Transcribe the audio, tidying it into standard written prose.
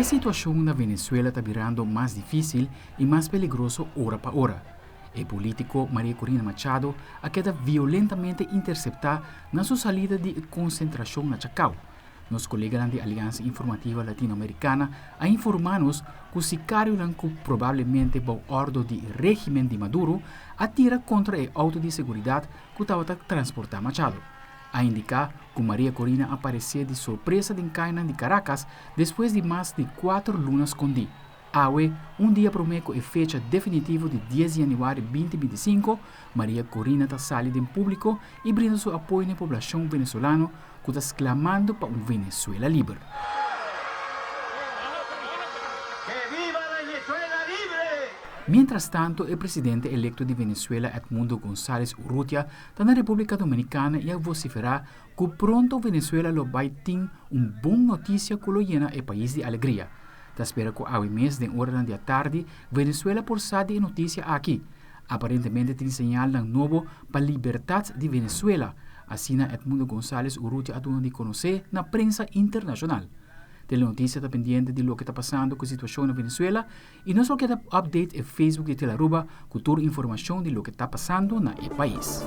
situação na Venezuela está virando mais difícil e mais perigoso hora para hora. O político Maria Corina Machado a queda violentamente interceptada na sua salida de concentração na Chacao. Nos colegas da Aliança Informativa Latino-Americana a informar-nos que o sicário que provavelmente por ordem do regime de Maduro atira contra o auto de segurança que estava a transportar Machado. A indicar que Maria Corina apareceu de surpresa em Caina de Caracas depois de mais de 4 lunas escondidas. Awe, dia promete a fecha definitiva de 10 de janeiro de 2025, Maria Corina está salindo em público e brinda seu apoio à população venezuelana que está clamando para Venezuela livre. Mientras tanto, o presidente electo de Venezuela, Edmundo González Urrutia, está na República Dominicana e a vociferar que pronto Venezuela vai ter boa notícia que lo llena o país de alegria. Está espera que ao mês de hora da tarde, Venezuela por de notícia aqui. Aparentemente tem sinal novo para a liberdade de Venezuela, assim Edmundo González Urrutia a de conhecer na prensa internacional. A notícia está pendiente de lo que está passando com a situação na Venezuela e não só queda update no Facebook de Telaruba com toda a informação de lo que está passando no país.